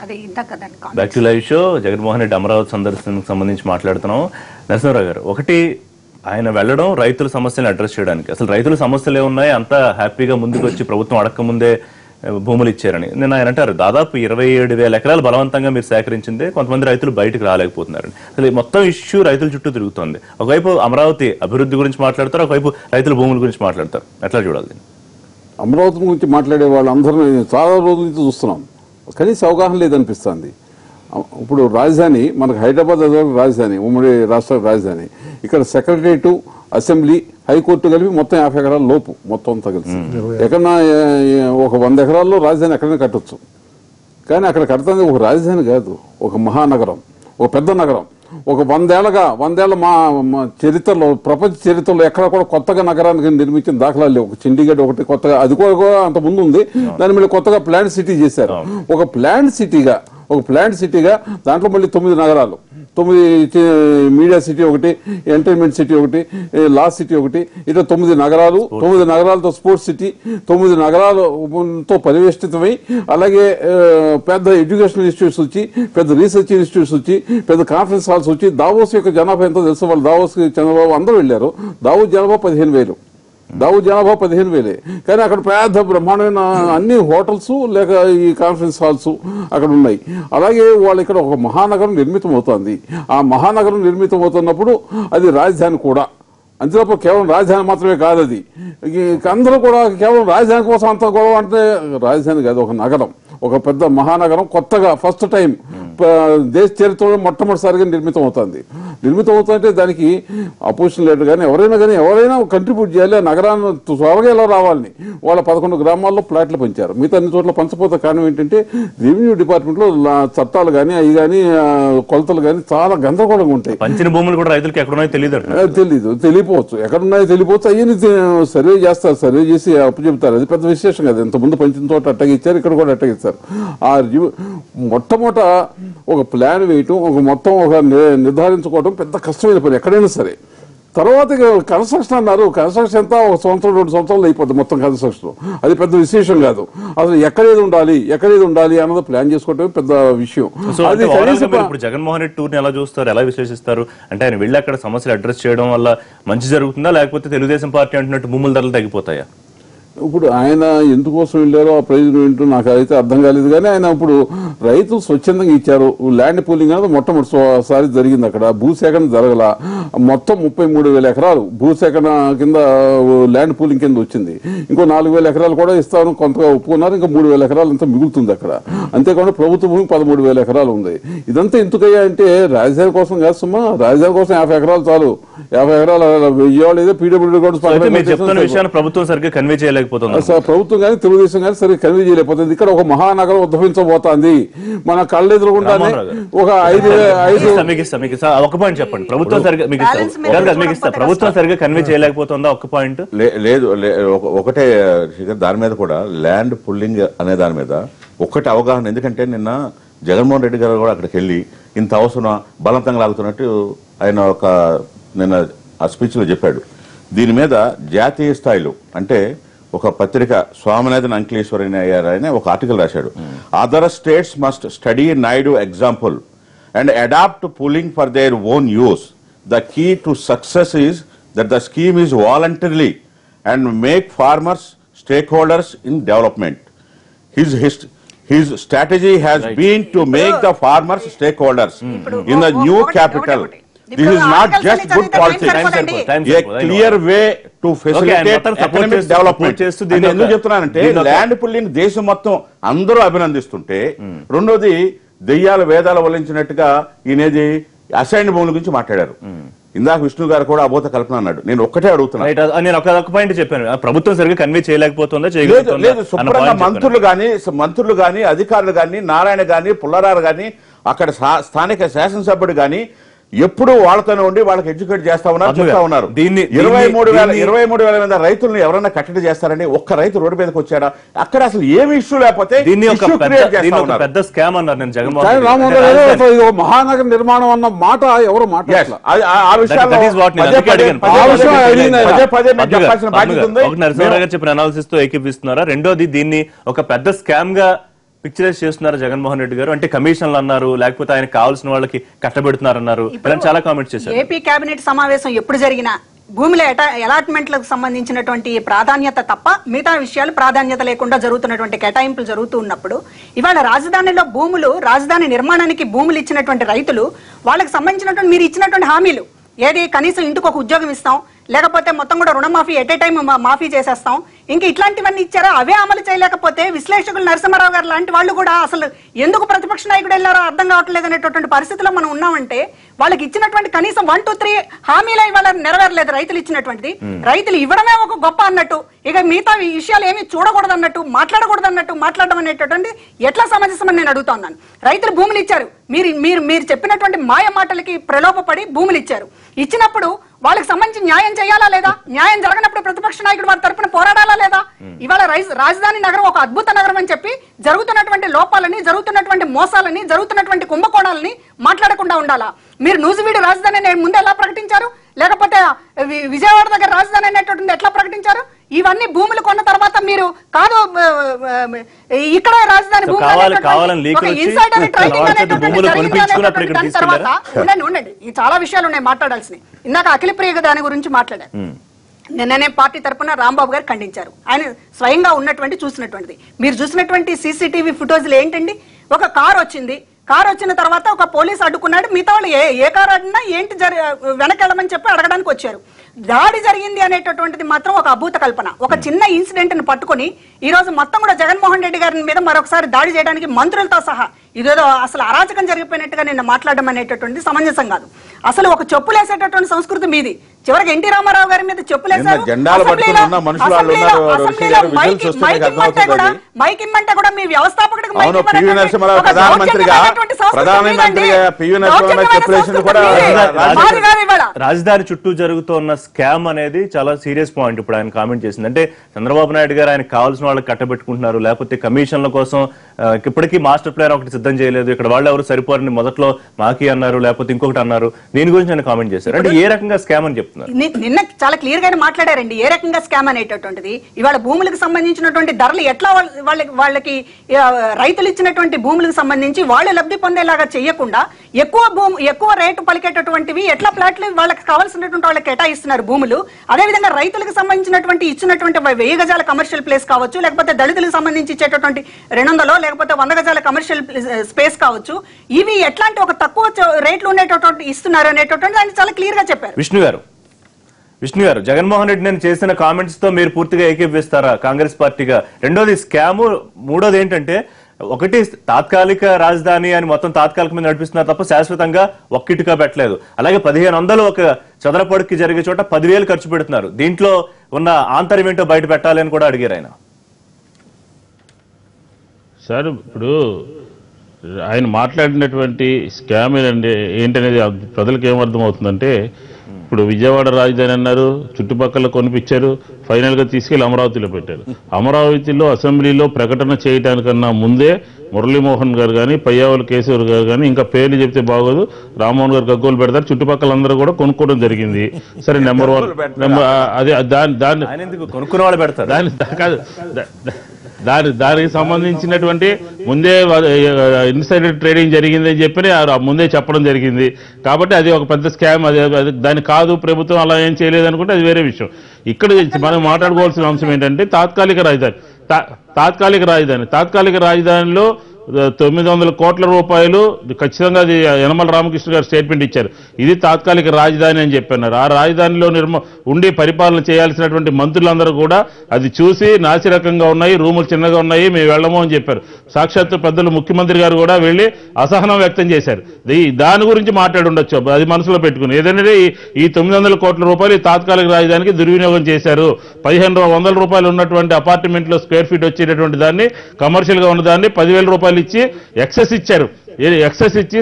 అది ఇందాక back to live show. Jaganmohan Reddy Amaravati సందర్శనకు సంబంధించి మాట్లాడుతున్నాం. నరసింహారావు గారు, ఒకటి ఆయన వెళ్ళడం రైతుల సమస్యలను అడ్రస్ చేయడానికి. అసలు రైతుల సమస్యలు ఏమున్నాయి, అంతా హ్యాపీగా ముందుకు వచ్చి ప్రభుత్వం అడక్క ముందే భూములు ఇచ్చారని. నేను ఆయన అంటారు దాదాపు 27,000 ఎకరాలు బలవంతంగా మీరు సేకరించిందే, కొంతమంది రైతులు బయటకు రాలేకపోతున్నారని. అసలు మొత్తం ఇష్యూ రైతుల చుట్టూ తిరుగుతోంది. ఒకవైపు అమరావతి అభివృద్ధి గురించి మాట్లాడతారు, ఒకవైపు రైతుల భూముల గురించి మాట్లాడతారు. ఎట్లా చూడాలి? అమరావతి గురించి మాట్లాడే వాళ్ళందరూ చాలా రోజుల నుంచి చూస్తున్నాం, కనీస అవగాహన లేదనిపిస్తుంది. ఇప్పుడు రాజధాని మనకు హైదరాబాద్ రాజధాని, ఉమ్మడి రాష్ట్ర రాజధాని. ఇక్కడ సెక్రటరియట్, అసెంబ్లీ, హైకోర్టు కలిపి మొత్తం 50 ఎకరాల లోపు మొత్తం అంతా కలిసి. ఎక్కడన్నా ఒక 100 ఎకరాల్లో రాజధాని ఎక్కడైనా కట్టొచ్చు. కానీ అక్కడ కడుతుంది ఒక రాజధాని కాదు, ఒక మహానగరం, ఒక పెద్ద నగరం. ఒక 100 ఏళ్ల మా చరిత్రలో, ప్రపంచ చరిత్రలో ఎక్కడ కూడా కొత్తగా నగరానికి నిర్మించిన దాఖలాలు లేవు. ఒక చండీగఢ్ ఒకటి కొత్తగా, అది కూడా అంత ముందు ఉంది, దాని మళ్ళీ కొత్తగా ప్లాంట్ సిటీ చేశారు. ఒక ప్లాంట్ సిటీగా దాంట్లో మళ్ళీ 9 నగరాలు, 9 మీడియా సిటీ ఒకటి, ఎంటర్టైన్మెంట్ సిటీ ఒకటి, లా సిటీ ఒకటి, ఇట్లా 9 నగరాలు, 9 నగరాలతో స్పోర్ట్స్ సిటీ, 9 నగరాలతో పరివేష్టితమై, అలాగే పెద్ద ఎడ్యుకేషనల్ ఇన్స్టిట్యూట్స్ వచ్చి, పెద్ద రీసెర్చ్ ఇన్స్టిట్యూట్స్ వచ్చి, పెద్ద కాన్ఫరెన్స్ హాల్స్ వచ్చి. దావోస్ యొక్క జనాభా ఎంతో తెలుసు, వాళ్ళు దావోస్కి చంద్రబాబు అందరూ వెళ్ళారు. దావోస్ జనాభా 15,000. కానీ అక్కడ పెద్ద బ్రహ్మాండమైన అన్ని హోటల్స్ లేక ఈ కాన్ఫరెన్స్ హాల్స్ అక్కడ ఉన్నాయి. అలాగే వాళ్ళు ఇక్కడ ఒక మహానగరం నిర్మితం అవుతుంది. ఆ మహానగరం నిర్మితం అవుతున్నప్పుడు అది రాజధాని కూడా. అంతేప్పుడు కేవలం రాజధాని మాత్రమే కాదు అది. అందరూ కూడా కేవలం రాజధాని కోసం అంతా గొడవ అంటే రాజధాని కాదు, ఒక నగరం, ఒక పెద్ద మహానగరం కొత్తగా ఫస్ట్ టైం దేశ చరిత్రలో మొట్టమొదటిసారిగా నిర్మితం అవుతుందంటే దానికి అపోజిషన్ లీడర్ కానీ ఎవరైనా కంట్రిబ్యూట్ చేయాలి. ఆ నగరాన్ని త్వరగా ఎలా రావాలని వాళ్ళ 11 గ్రామాల్లో ప్లాట్లు పెంచారు. మిగతా అన్ని చోట్ల పంచపోతే కారణం ఏంటంటే రెవెన్యూ డిపార్ట్మెంట్లో చట్టాలు కానీ అవి కానీ కొలతలు కానీ చాలా గందరగోళంగా ఉంటాయి. పంచిన భూములు కూడా రైతులకు ఎక్కడున్నాయో తెలియపోవచ్చు, ఎక్కడున్నాయో తెలియపోవచ్చు. అవన్నీ సర్వే చేస్తారు, సర్వే చేసి అప్పు చెబుతారు. అది పెద్ద విశేషం కదా. ఇంతకుముందు పంచిన చోట అట్టగిచ్చారు, ఇక్కడ కూడా అట్టగిస్తారు. ఆ మొట్టమొదట ఒక ప్లాన్ వేయటం, ఒక నిర్ధారించుకోవడం పెద్ద కష్టమైన పని ఎక్కడైనా సరే. తర్వాత కన్స్ట్రక్షన్ అన్నారు, కన్స్ట్రక్షన్ అంతా 1 సంవత్సరం 2 సంవత్సరాలు అయిపోతుంది మొత్తం కన్స్ట్రక్షన్. అది పెద్ద విశేషం కాదు. అసలు ఎక్కడేది ఉండాలి అన్నది ప్లాన్ చేసుకోవటం పెద్ద విషయం. ఇప్పుడు జగన్మోహన్ రెడ్డి టూర్ని ఎలా చూస్తారు, ఎలా విశ్లేషిస్తారు? అంటే ఆయన వెళ్ళి అక్కడ సమస్యలు అడ్రస్ చేయడం వల్ల మంచి జరుగుతుందా, లేకపోతే తెలుగుదేశం పార్టీ అంటున్నట్టు భూముల ధరలు తగ్గిపోతాయా? ఇప్పుడు ఆయన ఎందుకోసం వెళ్ళారో ఆ ప్రయోజనం ఏంటో నాకు అయితే అర్థం కాలేదు. కానీ ఆయన ఇప్పుడు రైతులు స్వచ్ఛందంగా ఇచ్చారు. ల్యాండ్ పూలింగ్ అనేది మొట్టమొదటిసారి జరిగింది. అక్కడ భూసేకరణ జరగల. మొత్తం 33,000 ఎకరాలు భూసేకరణ కింద ల్యాండ్ పూలింగ్ కింద వచ్చింది. ఇంకో 4,000 ఎకరాలు కూడా ఇస్తాను కొంతగా ఒప్పుకున్నారు. ఇంకా 3,000 ఎకరాలు అంతా మిగులుతుంది అక్కడ. అంతేకాకుండా ప్రభుత్వ భూమి 13,000 ఎకరాలు ఉంది. ఇదంతా ఎందుకయ్యా అంటే రాజధాని కోసం కాదు సుమా. రాజధాని కోసం 50 ఎకరాలు చాలు. 50 ఎకరాలు విజయవాడ ఏదో పీడబ్ల్యూడీ విషయాన్ని ప్రభుత్వం సరిగ్గా కన్వే చేయలేకపోతుంది. ప్రభుత్వం కానీ తెలుగుదేశం కానీ సరిగ్గా కన్వే చేయలేకపోతుంది. ఇక్కడ ఒక మహానగరం ఉద్భవించబోతోంది మన కళ్ళెదురుగుండానే. ఒక 5 ఒక పాయింట్ చెప్పండి. ప్రభుత్వం సరిగ్గా కన్వే చేయలేకపోతుందా? ఒక పాయింట్ లేదు. ఒకటే దాని మీద కూడా ల్యాండ్ పుల్లింగ్ అనే దాని మీద ఒక్కటి అవగాహన. ఎందుకంటే నిన్న జగన్మోహన్ రెడ్డి గారు కూడా అక్కడికి వెళ్ళి ఇంత అవసరం బలవంతంగా లాగుతున్నట్టు ఆయన నిన్న ఆ స్పీచ్ లో చెప్పాడు. దీని మీద జాతీయ స్థాయిలో అంటే ఒక పత్రిక స్వామినాథన్ అంకలేశ్వరి ఆయన ఒక ఆర్టికల్ రాశాడు. Other states must study Naidu example and adopt pooling for their own use. The key to success is that the scheme is voluntarily and make farmers stakeholders in development. His strategy has been to make the farmers stakeholders in the new capital. This is not just good policy. A clear way to facilitate economic development. ఎందుకు చెప్తున్నానంటే land pulling దేశం మొత్తం అందరూ అభినందిస్తుంటే, రెండోది దెయ్యాల వేదాలు వల్లించినట్టుగా ఈయనేది assign భూముల గురించి మాట్లాడారు. ఇందాక విష్ణు గారు కూడా అబోధ కల్పన అన్నాడు. నేను ఒక్కటే అడుగుతున్నాను. నేను ఒక పాయింట్ చెప్పాను, ప్రభుత్వం సరిగ్గా కన్వే చేయలేకపోతుందా? లేదు. శుభ్రంగా మంత్రులు గాని అధికారులు గాని నారాయణ గాని పుల్లారావు గాని అక్కడ స్థానిక శాసనసభ్యుడు గాని ఎప్పుడు వాళ్ళతోనే ఉండి వాళ్ళకి ఎడ్యుకేట్ చేస్తా ఉన్నారు, చెప్తా ఉన్నారు. 23,000 మంది రైతులను ఎవరైనా కట్టడి చేస్తారని ఒక్క రైతు రోడ్డు మీదకి వచ్చాడా? అక్కడ అసలు ఏమి ఇష్యూ లేకపోతే పెద్ద స్కామ్ అన్నారు. నేను మహానగర నిర్మాణం అన్న మాట ఎవరు మాట్లాడారు? నరసింహారావు గారు చెప్పిన అనాలిసిస్ తో ఏకీపిస్తున్నారా? రెండోది దీన్ని ఒక పెద్ద స్కామ్ గా పిక్చరైజ్ చేస్తున్నారు జగన్మోహన్ రెడ్డి గారు. అంటే కమిషన్లు అన్నారు, లేకపోతే ఆయన కావాల్సిన వాళ్ళకి కట్టబెడుతున్నారు అన్నారు, ఇలా చాలా కామెంట్స్ చేశారు. ఏపీ కేబినెట్ సమావేశం ఎప్పుడు జరిగినా భూముల అలాట్మెంట్లకు సంబంధించినటువంటి ప్రాధాన్యత తప్ప మిగతా విషయాలు ప్రాధాన్యత లేకుండా జరుగుతున్నటువంటి కేటాయింపులు జరుగుతూ ఉన్నప్పుడు ఇవాళ రాజధానిలో భూములు, రాజధాని నిర్మాణానికి భూములు ఇచ్చినటువంటి రైతులు, వాళ్ళకి సంబంధించినటువంటి మీరు ఇచ్చినటువంటి హామీలు ఏది, కనీసం ఇంటికి ఒక ఉద్యోగం ఇస్తాం, లేకపోతే మొత్తం కూడా రుణమాఫీ ఎట్ ఏ టైం మాఫీ చేసేస్తాం, ఇంకా ఇట్లాంటివన్నీ ఇచ్చారో అవే అమలు చేయలేకపోతే విశ్లేషకులు నరసింహారావు గారు లాంటి వాళ్ళు కూడా అసలు ఎందుకు ప్రతిపక్ష నాయకుడు వెళ్ళారో అర్థం కావట్లేదు అనేటటువంటి పరిస్థితిలో మనం ఉన్నామంటే వాళ్ళకి ఇచ్చినటువంటి కనీసం 1, 2, 3 హామీలు ఇవాళ నెరవేరలేదు. రైతులు ఇచ్చినటువంటిది రైతులు ఇవ్వడమే ఒక గొప్ప అన్నట్టు, ఇక మిగతా విషయాలు ఏమి చూడకూడదు అన్నట్టు, మాట్లాడకూడదు అన్నట్టు మాట్లాడడం అనేటటువంటి ఎట్లా సమంజసమని నేను అడుగుతా ఉన్నాను. రైతులు భూములు ఇచ్చారు, మీరు చెప్పినటువంటి మాయ మాటలకి ప్రలోభపడి భూములు ఇచ్చారు. ఇచ్చినప్పుడు వాళ్ళకి సంబంధించి న్యాయం చేయాలా లేదా? న్యాయం జరగనప్పుడు ప్రతిపక్ష నాయకుడు వారి తరపున పోరాడాలా లేదా? ఇవాళ రాజధాని నగరం ఒక అద్భుత నగరం అని చెప్పి జరుగుతున్నటువంటి లోపాలని, జరుగుతున్నటువంటి మోసాలని, జరుగుతున్నటువంటి కుంభకోణాలని మాట్లాడకుండా ఉండాలా? మీరు నూజివీడు రాజధాని ముందు ఎలా ప్రకటించారు, లేకపోతే విజయవాడ దగ్గర రాజధాని అనేటటువంటి ఎట్లా ప్రకటించారు? ఇవన్నీ భూములు కొన్న తర్వాత మీరు కాదు ఇక్కడ రాజధాని ఉండండి, చాలా విషయాలు ఉన్నాయి మాట్లాడాల్సినవి. ఇందాక అఖిలప్రియ దాని గురించి మాట్లాడారు. నిన్ననే పార్టీ తరఫున రాంబాబు గారు ఖండించారు. ఆయన స్వయంగా ఉన్నటువంటి చూసినటువంటిది. మీరు చూసినటువంటి సీసీటీవీ ఫుటేజ్లు ఏంటండి? ఒక కార్ వచ్చింది, కారు వచ్చిన తర్వాత ఒక పోలీసు అడ్డుకున్నాడు, మిగతా వాళ్ళు ఏ కారు అడినా ఏంటి వెనకెళ్ళమని చెప్పి అడగడానికి వచ్చారు. దాడి జరిగింది అనేటటువంటిది మాత్రం ఒక అభూత కల్పన. ఒక చిన్న ఇన్సిడెంట్ ని పట్టుకుని ఈ రోజు మొత్తం కూడా జగన్మోహన్ రెడ్డి గారి మీద మరొకసారి దాడి చేయడానికి మంత్రులతో సహా ఇదేదో అసలు అరాచకం జరిగిపోయినట్టుగా నిన్న మాట్లాడడం అనేటటువంటి సమంజసం కాదు. అసలు ఒక చెప్పులేసేటటువంటి సంస్కృతి మీది. చివరికి ఎన్టీ రామారావు గారి మీద చెప్పులేసారు. మైక్ ఇమ్మంటే కూడా మీ వ్యవస్థాపకుడికి రాజధాని చుట్టూ జరుగుతున్న స్కామ్ అనేది చాలా సీరియస్ పాయింట్. ఇప్పుడు ఆయన కామెంట్ చేసింది అంటే చంద్రబాబు నాయుడు గారు ఆయన కావాల్సిన వాళ్ళకి కట్టబెట్టుకుంటున్నారు, లేకపోతే కమిషన్ల కోసం ఇప్పటికీ మాస్టర్ ప్లాన్ ఒకటి సిద్ధం చేయలేదు, ఇక్కడ వాళ్ళు ఎవరు సరిపోరని మొదట్లో మాకి అన్నారు, లేకపోతే ఇంకొకటి అన్నారు. దీని గురించి ఆయన కామెంట్ చేశారు. అంటే ఏ రకంగా స్కామ్ అని చెప్తున్నారు? నిన్న చాలా క్లియర్ గా మాట్లాడారండి ఏ రకంగా స్కామ్ అనేటటువంటిది. ఇవాళ భూములకు సంబంధించినటువంటి ధరలు ఎట్లా వాళ్ళకి రైతులు ఇచ్చినటువంటి భూములకు సంబంధించి వాళ్ళు లబ్ధి పొందేలాగా చేయకుండా ఎక్కువ రేటు పలికేటటువంటివి ఎట్లా ప్లాట్లు వాళ్ళకి కావాల్సినటువంటి వాళ్ళకి కేటాయిస్తున్నారు భూములు. అదేవిధంగా రైతులకు సంబంధించినటువంటి ఇచ్చినటువంటి 1000 గజాల కమర్షియల్ ప్లేస్ కావచ్చు, లేకపోతే దళితులకు సంబంధించి ఇచ్చేటటువంటి 200 లేకపోతే 100 గజాల కమర్షియల్ స్పేస్ కావచ్చు, ఇవి ఎట్లాంటి ఒక తక్కువ రేట్లు ఉండేటటువంటి ఇస్తున్నారు అనేటటువంటి ఆయన చాలా క్లియర్ గా చెప్పారు. విష్ణు గారు జగన్మోహన్ రెడ్డి నేను చేసిన కామెంట్స్ తో మీరు పూర్తిగా ఏకీభవిస్తారా కాంగ్రెస్ పార్టీగా? రెండోది స్కామ్, మూడోది ఏంటంటే ఒకటి తాత్కాలిక రాజధాని అని మొత్తం తాత్కాలిక మీద నడిపిస్తున్నారు తప్ప శాశ్వతంగా ఒక్కిటిగా పెట్టలేదు. అలాగే 1500 ఒక చదరపడికి జరిగే చోట 10,000 ఖర్చు పెడుతున్నారు. దీంట్లో ఉన్న ఆంతర్యం ఏంటో బయట పెట్టాలి అని కూడా అడిగారు ఆయన. సార్ ఇప్పుడు ఆయన మాట్లాడినటువంటి స్కామ్ ఏంటనేది ప్రజలకు ఏమర్థం అవుతుందంటే, ఇప్పుడు విజయవాడ రాజధాని అన్నారు, చుట్టుపక్కల కొనిపించారు, ఫైనల్గా తీసుకెళ్లి అమరావతిలో పెట్టారు. అమరావతిలో అసెంబ్లీలో ప్రకటన చేయడానికన్నా ముందే మురళీమోహన్ గారు కానీ, పయ్యావుల కేశవర్ గారు కానీ, ఇంకా పేర్లు చెప్తే బాగోదు, రామ్మోహన్ గారు గగ్గోలు పెడతారు, చుట్టుపక్కల అందరూ కూడా కొనుక్కోవడం జరిగింది. సరే నెంబర్ 1 అదే దాన్ని కొనుక్కునే వాళ్ళు పెడతారు. దానికి సంబంధించినటువంటి ముందే ఇన్సైడర్ ట్రేడింగ్ జరిగిందని చెప్పి ముందే చెప్పడం జరిగింది. కాబట్టి అది ఒక పెద్ద స్కామ్. అది దాని కాదు, ప్రభుత్వం అలా ఏం చేయలేదు అనుకుంటే అది వేరే విషయం. ఇక్కడ మనం మాట్లాడుకోవాల్సిన అంశం ఏంటంటే తాత్కాలిక రాజధానిలో 900 కోట్ల రూపాయలు ఖచ్చితంగా అది యనమల రామకృష్ణ గారు స్టేట్మెంట్ ఇచ్చారు. ఇది తాత్కాలిక రాజధాని అని చెప్పన్నారు. ఆ రాజధానిలో ఉండి పరిపాలన చేయాల్సినటువంటి మంత్రులందరూ కూడా అది చూసి నాసిరకంగా ఉన్నాయి, రూములు చిన్నగా ఉన్నాయి, మేము వెళ్ళము అని చెప్పారు. సాక్షాత్తు పెద్దలు ముఖ్యమంత్రి గారు కూడా వెళ్ళి అసహనం వ్యక్తం చేశారు. దాని గురించి మాట్లాడి ఉండొచ్చు, అది మనసులో పెట్టుకుని. ఏదంటే ఈ 900 కోట్ల రూపాయలు తాత్కాలిక రాజధానికి దుర్వినియోగం చేశారు. 1500 రూపాయలు ఉన్నటువంటి అపార్ట్మెంట్లో స్క్వేర్ ఫీట్ వచ్చేటటువంటి దాన్ని, కమర్షియల్ గా ఉన్నదాన్ని 10,000 రూపాయలు ఇచ్చి ఎక్సెస్ ఇచ్చారు. ఎక్సెస్ ఇచ్చి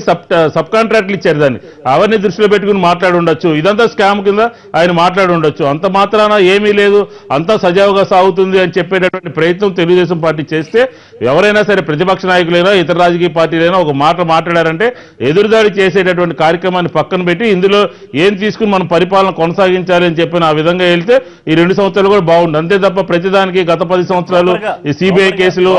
సబ్ కాంట్రాక్ట్లు ఇచ్చారు దాన్ని, అవన్నీ దృష్టిలో పెట్టుకుని మాట్లాడి ఉండొచ్చు. ఇదంతా స్కామ్ కింద ఆయన మాట్లాడి ఉండొచ్చు. అంత మాత్రాన ఏమీ లేదు, అంతా సజావుగా సాగుతుంది అని చెప్పేటటువంటి ప్రయత్నం తెలుగుదేశం పార్టీ చేస్తే, ఎవరైనా సరే ప్రతిపక్ష నాయకులైనా ఇతర రాజకీయ పార్టీలైనా ఒక మాట మాట్లాడారంటే ఎదురుదాడి చేసేటటువంటి కార్యక్రమాన్ని పక్కన పెట్టి ఇందులో ఏం తీసుకుని మనం పరిపాలన కొనసాగించాలి అని చెప్పిన ఆ విధంగా వెళ్తే ఈ 2 సంవత్సరాలు కూడా బాగుంది. అంతే తప్ప ప్రతిదానికి గత 10 సంవత్సరాలు ఈ సిబిఐ కేసులు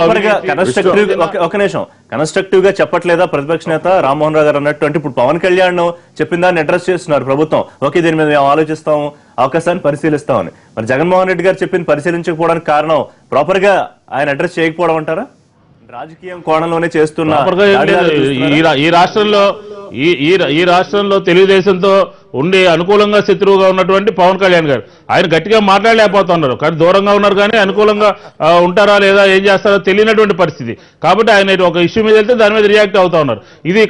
ఒక నిమిషం కన్స్ట్రక్టివ్ గా చెప్పట్లేదా ప్రతిపక్ష నేత రామ్మోహన్ రావు గారు అన్నట్టు? అంటే ఇప్పుడు పవన్ కళ్యాణ్ చెప్పిన దాన్ని అడ్రస్ చేస్తున్నారు ప్రభుత్వం, ఓకే దీని మీద మేము ఆలోచిస్తాము, అవకాశాన్ని పరిశీలిస్తామని. మరి జగన్మోహన్ రెడ్డి గారు చెప్పింది పరిశీలించకపోవడానికి కారణం ప్రాపర్ గా ఆయన అడ్రస్ చేయకపోవడం అంటారా? రాజకీయం కోణంలోనే చేస్తున్న ఈ రాష్ట్రంలో తెలుగుదేశంతో ఉండి అనుకూలంగా శత్రువుగా ఉన్నటువంటి పవన్ కళ్యాణ్ గారు ఆయన గట్టిగా మాట్లాడలేకపోతున్నారు, కానీ దూరంగా ఉన్నారు, కానీ అనుకూలంగా ఉంటారా లేదా ఏం చేస్తారో తెలియనటువంటి పరిస్థితి. కాబట్టి ఆయన ఒక ఇష్యూ మీద వెళ్తే దాని మీద రియాక్ట్ అవుతా ఉన్నారు. ఇది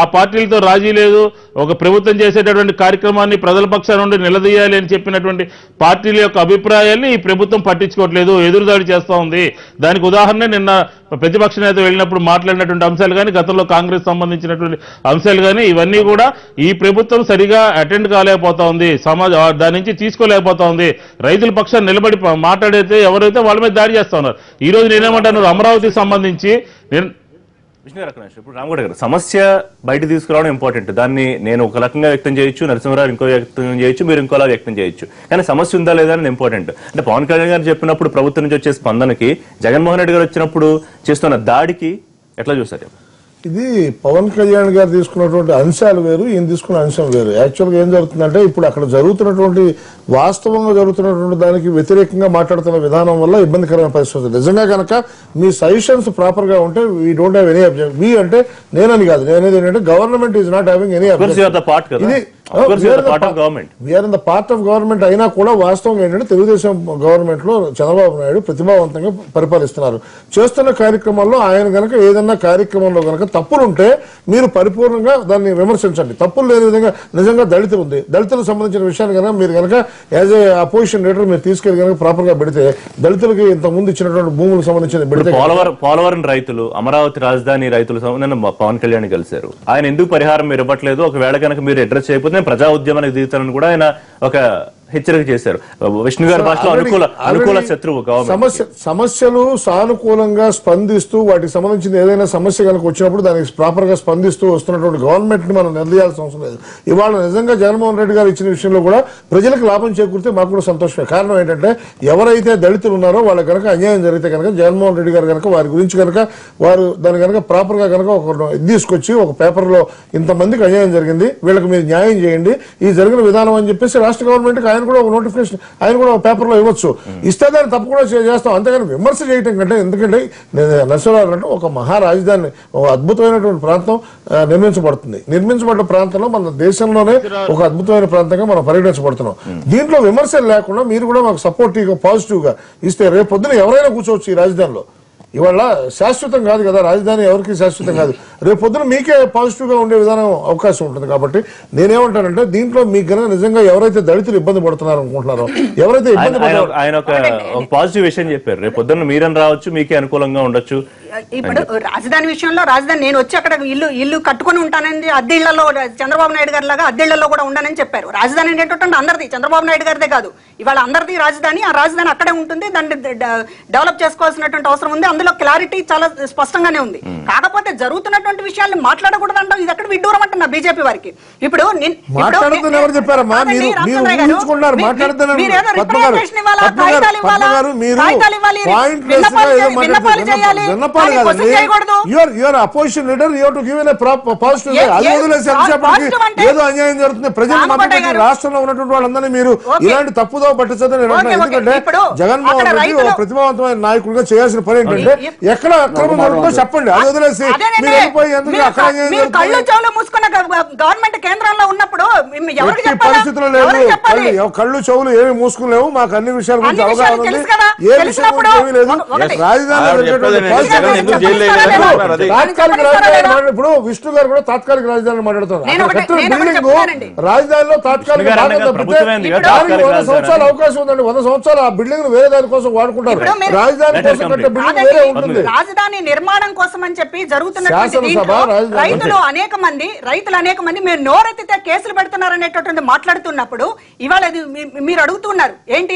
ఆ పార్టీలతో రాజీ లేదు, ఒక ప్రభుత్వం చేసేటటువంటి కార్యక్రమాన్ని ప్రజల పక్షాన నుండి నిలదీయాలి అని చెప్పినటువంటి పార్టీల యొక్క అభిప్రాయాల్ని ఈ ప్రభుత్వం పట్టించుకోవట్లేదు, ఎదురుదాడి చేస్తూ ఉంది. దానికి ఉదాహరణ నిన్న ప్రతిపక్ష నేత వెళ్ళినప్పుడు మాట్లాడినటువంటి అంశాలు కానీ, గతంలో కాంగ్రెస్ సంబంధించినటువంటి అంశాలు కానీ, ఇవన్నీ కూడా ఈ ప్రభుత్వం సరిగా అటెండ్ కాలేకపోతా ఉంది, దాని నుంచి తీసుకోలేకపోతా ఉంది. రైతుల పక్షాన్ని నిలబడి మాట్లాడితే ఎవరైతే వాళ్ళ మీద దాడి చేస్తా ఉన్నారు. ఈ రోజు నేనేమంటాను, అమరావతికి సంబంధించి ఇప్పుడు రామగౌడ గారు సమస్య బయట తీసుకురావడం ఇంపార్టెంట్, దాన్ని నేను ఒక రకంగా వ్యక్తం చేయొచ్చు, నరసింహరావు ఇంకో వ్యక్తం చేయొచ్చు, మీరు ఇంకోలా వ్యక్తం చేయొచ్చు, కానీ సమస్య ఉందా లేదా అనేది ఇంపార్టెంట్. అంటే పవన్ కళ్యాణ్ గారు చెప్పినప్పుడు ప్రభుత్వం నుంచి వచ్చే స్పందనకి జగన్మోహన్ రెడ్డి గారు వచ్చినప్పుడు చేస్తున్న దాడికి ఎట్లా చూస్తారు? ఇది పవన్ కళ్యాణ్ గారు తీసుకున్నటువంటి అంశాలు వేరు, ఈయన తీసుకున్న అంశం వేరు. యాక్చువల్గా ఏం జరుగుతుందంటే ఇప్పుడు అక్కడ జరుగుతున్నటువంటి వాస్తవంగా జరుగుతున్నటువంటి దానికి వ్యతిరేకంగా మాట్లాడుతున్న విధానం వల్ల ఇబ్బందికరమైన పరిస్థితి. నిజంగా కనుక మీ సజెషన్స్ ప్రాపర్ గా ఉంటే we don't have any objection. We అంటే నేనని కాదు, నేనేది ఏంటంటే government is not having any objection. We are in the part of government అయినా కూడా వాస్తవం ఏంటంటే తెలుగుదేశం గవర్నమెంట్ లో చంద్రబాబు నాయుడు ప్రతిభావంతంగా పరిపాలిస్తున్నారు. చేస్తున్న కార్యక్రమాల్లో ఆయన గనక ఏదన్నా కార్యక్రమంలో గనక తప్పులుంటే మీరు పరిపూర్ణంగా దాన్ని విమర్శించండి. తప్పులు లేని విధంగా నిజంగా దళితులు ఉంది, దళితులకు సంబంధించిన విషయాన్ని కనుక మీరు కనుక యాజ్ ఏ అపోజిషన్ లీడర్ మీరు తీసుకెళ్లి కనుక ప్రాపర్ గా పెడితే, దళితులకి ఇంత ముందు ఇచ్చినటువంటి భూములకు సంబంధించిన పెడితే, పోలవరం రైతులు, అమరావతి రాజధాని రైతులు పవన్ కళ్యాణ్ కలిశారు, ఆయన ఎందుకు పరిహారం మీరు ఇవ్వట్లేదు, ఒకవేళ కనుక మీరు అడ్రస్ చేయకపోతే ప్రజా ఉద్యమానికి దిగుతారని కూడా ఆయన ఒక హెచ్చరిక చేశారు. విష్ణు గారి భాషలో అనుకూల శత్రువు సమస్యలు సానుకూలంగా స్పందిస్తూ వాటికి సంబంధించిన ఏదైనా సమస్య కనుక వచ్చినప్పుడు దానికి ప్రాపర్ గా స్పందిస్తూ వస్తున్నటువంటి గవర్నమెంట్ ని మనం నిలదీయాల్సిన అవసరం లేదు. ఇవాళ నిజంగా జగన్మోహన్ రెడ్డి గారు ఇచ్చిన విషయంలో కూడా ప్రజలకు లాభం చేకూరితే మాకు కూడా సంతోషమే. కారణం ఏంటంటే ఎవరైతే దళితులు ఉన్నారో వాళ్ళకి కనుక అన్యాయం జరిగితే కనుక జగన్మోహన్ రెడ్డి గారు కనుక వారి గురించి కనుక వారు దాని కనుక ప్రాపర్ గా కనుక ఒక తీసుకొచ్చి ఒక పేపర్ లో ఇంతమందికి అన్యాయం జరిగింది, వీళ్ళకి మీరు న్యాయం చేయండి, ఈ జరిగిన విధానం అని చెప్పేసి రాష్ట్ర గవర్నమెంట్ ఆయన కూడా ఒక నోటిఫికేషన్ ఆయన కూడా పేపర్ లో ఇవ్వచ్చు, ఇస్తే దాన్ని తప్పు కూడా చేస్తాం. అంతేగాని విమర్శ చేయటం కంటే, ఎందుకంటే నరసింహరావు అంటే ఒక మహారాజధాని, ఒక అద్భుతమైనటువంటి ప్రాంతం నిర్మించబడ్డ ప్రాంతంలో మన దేశంలోనే ఒక అద్భుతమైన ప్రాంతంగా మనం పరిగణించబడుతున్నాం. దీంట్లో విమర్శలు లేకుండా మీరు కూడా మాకు సపోర్టివ్ పాజిటివ్ గా ఇస్తే రేపు పొద్దున ఎవరైనా కూర్చోవచ్చు ఈ రాజధానిలో. ఇవాళ శాశ్వతం కాదు కదా రాజధాని, ఎవరికి శాశ్వతం కాదు. రేపు పొద్దున మీకే పాజిటివ్ గా ఉండే విధానం అవకాశం ఉంటుంది. కాబట్టి నేనేమంటానంటే దీంట్లో మీకు కనుక నిజంగా ఎవరైతే దళితులు ఇబ్బంది పడుతున్నారు అనుకుంటున్నారో, ఎవరైతే ఇబ్బంది పడుతున్నారో, ఆయన ఒక పాజిటివ్ విషయం చెప్పారు, రేపు పొద్దున్న మీరని రావచ్చు, మీకే అనుకూలంగా ఉండొచ్చు. ఇప్పుడు రాజధాని విషయంలో నేను వచ్చి అక్కడ ఇల్లు కట్టుకుని ఉంటానని అద్దె ఇళ్లలో చంద్రబాబు నాయుడు గారి లాగా అద్దె ఇళ్లలో కూడా ఉండనని చెప్పారు. రాజధాని ఏంటంటే అందరిది, చంద్రబాబు నాయుడు గారిదే కాదు, ఇవాళ అందరిది రాజధాని. ఆ రాజధాని అక్కడే ఉంటుంది, దాన్ని డెవలప్ చేసుకోవాల్సినటువంటి అవసరం ఉంది. అందులో క్లారిటీ చాలా స్పష్టంగానే ఉంది. కాకపోతే జరుగుతున్నటువంటి విషయాన్ని మాట్లాడకూడదంటాం, ఇది అక్కడ విడ్డూరం అంటున్నా బీజేపీ వారికి. ఇప్పుడు ఏదో అన్యాయం జరుగుతుంది ప్రజలు రాష్ట్రంలో ఉన్నటువంటి వాళ్ళందరినీ మీరు ఇలాంటి తప్పుదో పట్టించదని. ఎందుకంటే జగన్మోహన్ రెడ్డి ఒక ప్రతిభావంతమైన నాయకుడిగా చేయాల్సిన పని ఏంటంటే ఎక్కడ అక్రమం జరుగుతుందో చెప్పండి, అది వదిలేసి మీరు వెళ్ళిపోయి ఎందుకు అక్కడ గవర్నమెంట్ కేంద్రంలో ఉన్నప్పుడు పరిస్థితులు లేవు, కళ్ళు చెవులు ఏమి మూసుకులేవు, మాకు అన్ని విషయాల గురించి అవగాహన ఉంది, ఏ విషయం ఏమీ లేదు. రాజధాని రాజధాని ఎందుకు జైలు వేయలేదంటున్నారు. అది తాత్కాలిక రాజధాని ఇప్పుడు విష్ణు గారు కూడా తాత్కాలిక రాజధాని మాట్లాడుతున్నారు. రాజధానిలో తాత్కాలిక దానికి 100 సంవత్సరాల అవకాశం ఉందండి. 100 సంవత్సరాలు ఆ బిల్డింగ్ వేరే దాని కోసం వాడుకుంటారు. రాజధాని కోసం కట్టే బిల్డింగ్ వేరే ఉంటుంది. రాజధాని నిర్మాణం కోసం అని చెప్పి జరుగుతున్నటువంటి రైతులు అనేక మంది మీరు నోరెత్తితే కేసులు పెడుతున్నారనేటటువంటి మాట్లాడుతున్నప్పుడు ఇవాళ మీరు అడుగుతున్నారు ఏంటి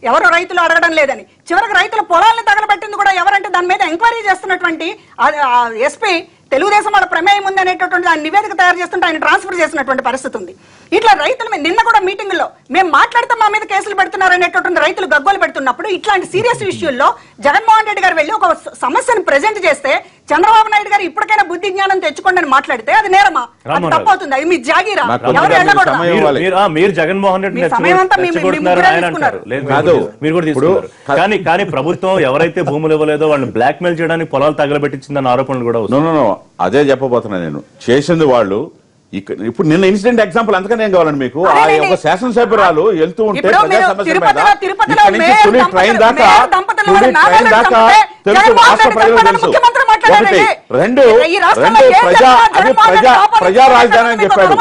ఎవరు రైతులు అడగడం లేదని. చివరికి రైతుల పొలాలను తగలబెట్టింది కూడా ఎవరంటే దాని మీద ఎంక్వైరీ చేస్తున్నటువంటి ఎస్పీ తెలుగుదేశం వాళ్ళ ప్రమేయం ఉంది అనేటటువంటి ఆయన నివేదిక తయారు చేస్తుంటే ఆయన ట్రాన్స్ఫర్ చేసినటువంటి పరిస్థితి ఉంది. ఇట్లా రైతులు నిన్న కూడా మీటింగ్ లో మేము మాట్లాడితే మా మీద కేసులు పెడుతున్నారు అనేటటువంటి రైతులు గగ్గోలు పెడుతున్నప్పుడు ఇట్లాంటి సీరియస్ ఇష్యూల్లో జగన్మోహన్ రెడ్డి గారు వెళ్ళి ఒక సమస్యను ప్రెజెంట్ చేస్తే చంద్రబాబు నాయుడు గారు ఇప్పటికైనా బుద్ధి జ్ఞానం తెచ్చుకోండి అని మాట్లాడితే అది నేరమా? అది తప్పవుతుంది. అది మీ జాగీరా? ఎవరు వెళ్ళకూడదు. మీరు జగన్మోహన్ రెడ్డి కానీ ప్రభుత్వం ఎవరైతే భూములు ఇవ్వలేదో వాళ్ళని బ్లాక్ మెయిల్ చేయడానికి పొలాలు తగలబెట్టించిందన్న ఆరోపణలు కూడా అదే చెప్పబోతున్నా నేను. చేసింది వాళ్ళు. ఇప్పుడు నిన్న ఇన్సిడెంట్ ఎగ్జాంపుల్ అంతకనే ఏం కావాలండి మీకు? ఆ ఒక శాసనసభ్యురాలు వెళ్తూ ఉంటే ప్రజా సమస్య మీద ట్రైన్ దాకా తెలుసు, రాష్ట్ర ప్రజలకు తెలుసు. ఒకటి రెండు ప్రజా రాజధాని అని చెప్పాడు,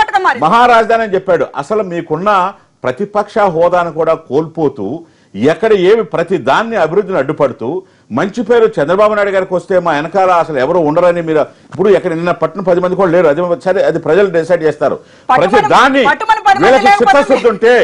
మహారాజధాని అని చెప్పాడు. అసలు మీకున్న ప్రతిపక్ష హోదాను కూడా కోల్పోతూ ఎక్కడ ఏమి ప్రతి దాన్ని అభివృద్ధిని అడ్డుపడుతూ మంచి పేరు చంద్రబాబు నాయుడు గారికి వస్తే మా వెనకాల అసలు ఎవరు ఉండరని మీరు ఇప్పుడు ఎక్కడ నిన్న పట్టిన 10 మంది కూడా లేరు. అది సరే, అది ప్రజలు డిసైడ్ చేస్తారు. ప్రతి దాన్ని వీళ్ళకి చిత్తశుద్ధి ఉంటే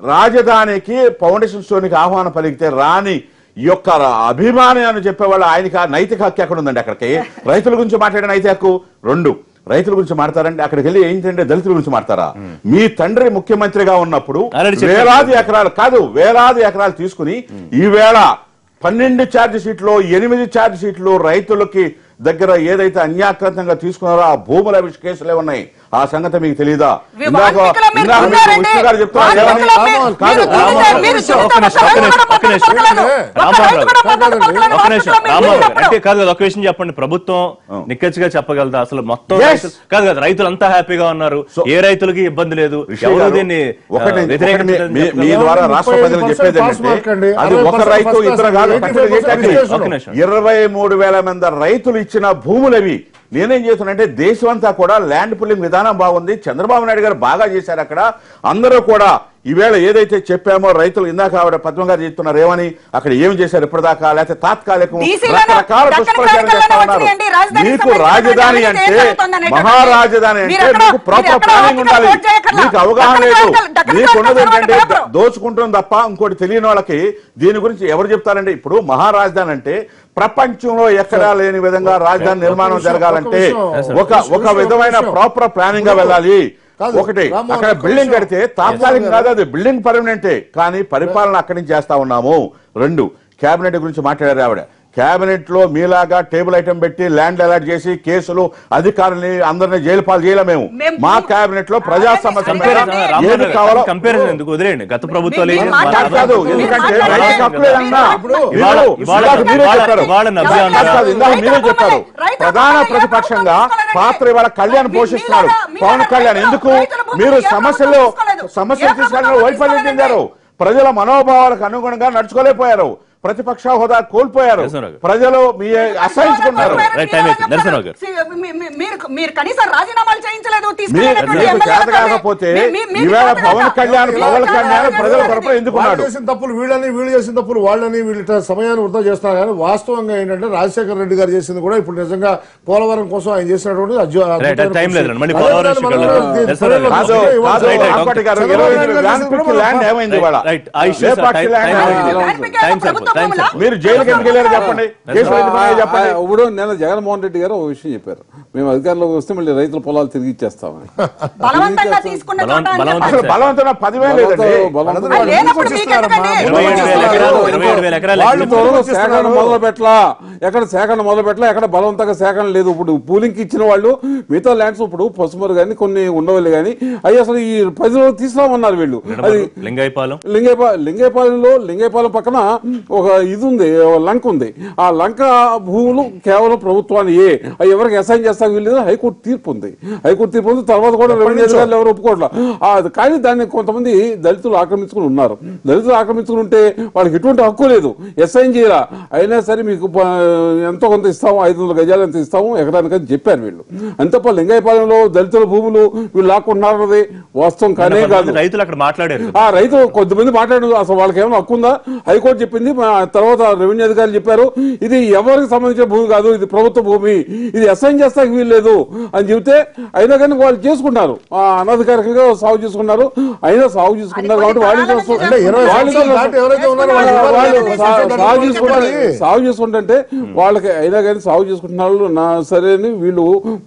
రాజధానికి ఫౌండేషన్ స్టోన్కి ఆహ్వానం పలికితే రాని ఈ యొక్క అభిమాని అని చెప్పేవాళ్ళు ఆయనకి నైతిక హక్కు ఎక్కడ ఉందండి? అక్కడికి రైతుల గురించి మాట్లాడే నైతిక హక్కు. రెండు రైతుల గురించి మాట్లాడారంటే అక్కడికి వెళ్ళి ఏంటంటే దళితుల గురించి మాట్లాడతారా? మీ తండ్రి ముఖ్యమంత్రిగా ఉన్నప్పుడు వేలాది ఎకరాలు తీసుకుని ఈవేళ 12 ఛార్జ్ షీట్లు 8 ఛార్జ్ షీట్లు రైతులకి దగ్గర ఏదైతే అన్యాక్రాంతంగా తీసుకున్నారో ఆ భూముల కేసులే ఉన్నాయి. ఆ సంగతి మీకు తెలీదా? గారు చెప్తున్నారు ఒక విషయం చెప్పండి. ప్రభుత్వం నిక్కచ్చిగా చెప్పగలదా అసలు మొత్తం? కాదు కదా, రైతులంతా హ్యాపీగా ఉన్నారు, ఏ రైతులకి ఇబ్బంది లేదు, ఎవరు దీన్ని మీ ద్వారా రాష్ట్ర ప్రజలు చెప్పేది ఏంటంటే అది ఒక రైతు ఇద్దరు కాదు, 23,000 మంది రైతులు ఇచ్చిన భూములవి. నేనేం చేస్తున్నానంటే దేశం అంతా కూడా ల్యాండ్ పుల్లింగ్ విధానం బాగుంది, చంద్రబాబు నాయుడు గారు బాగా చేశారు. అక్కడ అందరూ కూడా ఈవేళ ఏదైతే చెప్పామో రైతులు ఇందాక ఆవిడ పద్మ గారు చెప్తున్నారు ఏమని, అక్కడ ఏం చేశారు ఇప్పటిదాకా, లేకపోతే తాత్కాలికం రకరకాల దుష్ప్రచారం చేస్తా ఉన్నారు. మీకు రాజధాని అంటే మహారాజధాని అంటే మీకు ప్రాపర్ ప్లానింగ్ ఉండాలి. మీకు అవగాహన లేదు, మీకు ఉన్నది ఏంటంటే దోచుకుంటుంది తప్ప ఇంకోటి తెలియని వాళ్ళకి దీని గురించి ఎవరు చెప్తారంటే. ఇప్పుడు మహారాజధాని అంటే ప్రపంచంలో ఎక్కడా లేని విధంగా రాజధాని నిర్మాణం జరగాలంటే ఒక విధమైన ప్రాపర్ ప్లానింగ్ గా వెళ్ళాలి. ఒకటి అక్కడ బిల్డింగ్ కడితే తాత్కాలికం కాదు, అది బిల్డింగ్ పర్మనెంటే, కానీ పరిపాలన అక్కడి నుంచి చేస్తా ఉన్నాము. రెండు కేబినెట్ గురించి మాట్లాడారు ఆవిడ. కేబినెట్ లో మీలాగా టేబుల్ ఐటమ్ పెట్టి ల్యాండ్ అలాట్ చేసి కేసులు అధికారులని అందరినీ జైలు పాలు చేయలేము మేము. మా కేబినెట్ లో ప్రజా సమస్య ఏది కావాలో కంపారిజన్ ఎందుకు వదిలేండి. గత ప్రభుత్వాలు కాదు, ఎందుకంటే రైతు హక్కులేదన్నా మీరే చెప్పారు. ప్రధాన ప్రతిపక్షంగా పాత్ర ఇవాళ కళ్యాణ్ పోషిస్తున్నారు, పవన్ కళ్యాణ్. ఎందుకు మీరు సమస్యలు తీసుకెళ్ళిన వైఫల్యం చెందారు, ప్రజల మనోభావాలకు అనుగుణంగా నడుచుకోలేకపోయారు, ప్రతిపక్ష హోదా కోల్పోయారు, ప్రజలు మీ అసహించుకున్నారు. కాకపోతే ఈవేళ పవన్ కళ్యాణ్ ప్రజల తరపున ఎందుకున్నాడు? చేసిన తప్పులు వీళ్ళు చేసిన తప్పులు వాళ్ళని వీళ్ళ సమయాన్ని వృధా చేస్తున్నారు. కానీ వాస్తవంగా ఏంటంటే రాజశేఖర రెడ్డి గారు చేసింది కూడా ఇప్పుడు నిజంగా పోలవరం కోసం ఆయన చేసినటువంటి మీరు జైలుకి ఎందుకు వెళ్ళారు చెప్పండి. ఇప్పుడు నేను జగన్మోహన్ రెడ్డి గారు ఒక విషయం చెప్పారు, మేము అధికారంలోకి వస్తే మళ్ళీ రైతుల పొలాలు తిరిగి ఇచ్చేస్తామని. బలవంతంగా 10,000 లేదండి, సేకరణ మొదలు పెట్టలా, ఎక్కడ బలవంతంగా సేకరణ లేదు. ఇప్పుడు పూలింగ్ ఇచ్చిన వాళ్ళు మిగతా ల్యాండ్స్ ఇప్పుడు పసుమరు కానీ కొన్ని ఉండవాలి కానీ అవి అసలు ఈ ప్రజలు తీసుకురామన్నారు వీళ్ళు. అది లింగైపాలెంలో లింగైపాలెం పక్కన ఒక ఒక ఇది ఉంది, లంక ఉంది. ఆ లంక భూములు కేవలం ప్రభుత్వాన్ని ఎవరికి అసైన్ చేస్తానికి వీళ్ళు హైకోర్టు తీర్పు ఉంది. తర్వాత కూడా రెవెన్యూ అధికారులు ఎవరు ఒప్పుకోవట్లేదు. కానీ దాన్ని కొంతమంది దళితులు ఆక్రమించుకుని ఉన్నారు. దళితులు ఆక్రమించుకుని ఉంటే వాళ్ళకి ఎటువంటి హక్కు లేదు, అసైన్ చేయాల. అయినా సరే మీకు ఎంతో కొంత ఇస్తాము, 500 గజాలు ఎంత ఇస్తాము ఎకరానికి అని చెప్పారు వీళ్ళు. అంతప్ప లింగైపాలెంలో దళితుల భూములు వీళ్ళు లాక్కుంటున్నారన్నది వాస్తవం కానే కాదు. రైతులు అక్కడ మాట్లాడారు. ఆ రైతు కొద్దిమంది మాట్లాడారు, అసలు వాళ్ళకి ఏమైనా హక్కు ఉందా? హైకోర్టు చెప్పింది, తర్వాత రెవెన్యూ అధికారులు చెప్పారు ఇది ఎవరికి సంబంధించిన భూమి కాదు, ఇది ప్రభుత్వ భూమి, ఇది అసైన్ చేస్తాకి వీల్లేదు అని చెబితే అయినా కానీ వాళ్ళు చేసుకున్నారు, అనధికారికంగా సాగు చేసుకున్నారు. అయినా సాగు చేసుకున్నారు కాబట్టి సాగు చేసుకుంటే వాళ్ళకి అయినా కానీ సాగు చేసుకుంటున్నారు నా సరే అని వీళ్ళు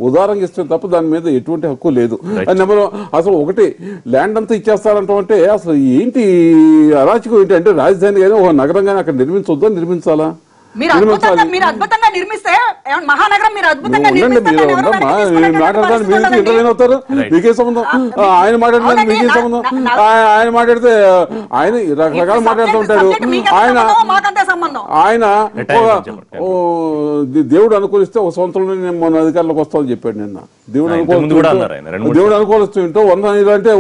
ఉదారంగా ఇస్తే తప్ప దాని మీద ఎటువంటి హక్కు లేదు. నెంబర్ అసలు ఒకటి ల్యాండ్ అంతా ఇచ్చేస్తారంటే అసలు ఏంటి అరాచకం ఏంటి అంటే రాజధాని కానీ ఒక నగరం కానీ అక్కడ నిర్మించొద్దా, నిర్మించాలా? మీరు అద్భుతంగా నిర్మిస్తే మహానగరం మీరు అద్భుతంగా మాట్లాడడానికి మీరు ఇంటర్వ్యూ అవుతారు, మీకే సంబంధం? ఆయన మాట్లాడడానికి మీకే సంబంధం? ఆయన మాట్లాడితే ఆయన రకరకాలు మాట్లాడుతూ ఉంటాడు. ఆయన దేవుడు అనుకూలిస్తే ఒక సంవత్సరంలో నేను మన అధికారులకు వస్తామని చెప్పాడు నిన్న. దేవుడు అనుకూలిస్తూ ఉంటూ 100 అంటే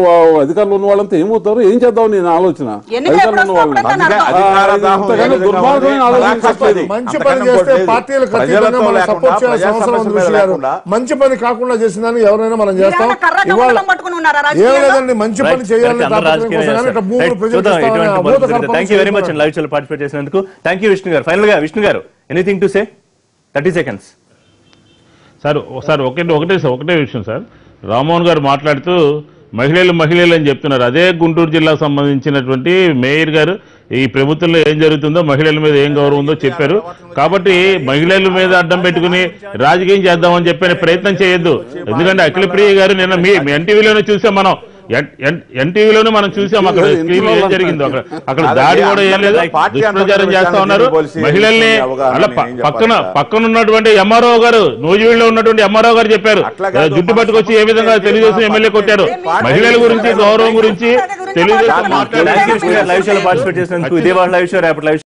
అధికారులు ఉన్న వాళ్ళంతా ఏమవుతారు, ఏం చేద్దాం నేను ఆలోచన. అధికారులు ఉన్న వాళ్ళు దుర్మార్గమైన ఆలోచన. మంచి పని చేస్తే పార్టీలకు ఖచ్చితంగా మనం సపోర్ట్ చేయాల్సిన అవసరం ఉంది విషయాలు. మంచి పని కాకుండా చేసిందని ఎవరైనా మనం చేస్తాం. ఇవాళ ఏం లేదండి, మంచి పని చేయాలని చేసినందుకు థ్యాంక్ యూ విష్ణు గారు. ఫైనల్ గా విష్ణు గారు anything to say? 30 seconds sir. ఒకటే విషయం సార్. రామ్మోహన్ గారు మాట్లాడుతూ మహిళలు అని చెప్తున్నారు. అదే గుంటూరు జిల్లాకు సంబంధించినటువంటి మేయర్ గారు ఈ ప్రభుత్వంలో ఏం జరుగుతుందో, మహిళల మీద ఏం గౌరవం ఉందో చెప్పారు. కాబట్టి మహిళల మీద అడ్డం పెట్టుకుని రాజకీయం చేద్దామని చెప్పే ప్రయత్నం చేయొద్దు. ఎందుకంటే అఖిలప్రియ గారు నిన్న మీ ఎన్టీవీలోనే చూసాం, ఎన్టీవీలోనే మనం చూసాం అక్కడ స్క్రీన్ ఏం జరిగిందో. అక్కడ దాడి కూడా ఏం లేదు, దుష్ప్రచారం చేస్తా ఉన్నారు. మహిళల్ని అలా పక్కన ఉన్నటువంటి ఎంఆర్ఓ గారు, నూజివీడులో ఉన్నటువంటి ఎంఆర్ఓ గారు చెప్పారు, జుట్టు పట్టుకొచ్చి ఏ విధంగా తెలుగుదేశం ఎమ్మెల్యే కొట్టారు. మహిళల గురించి, గౌరవం గురించి తెలుగుదేశం లైవ్ షోలో పార్టిసిపేట్ చేసినందుకు ఇదే వాళ్ళ లైవ్ షో రేపటి లైవ్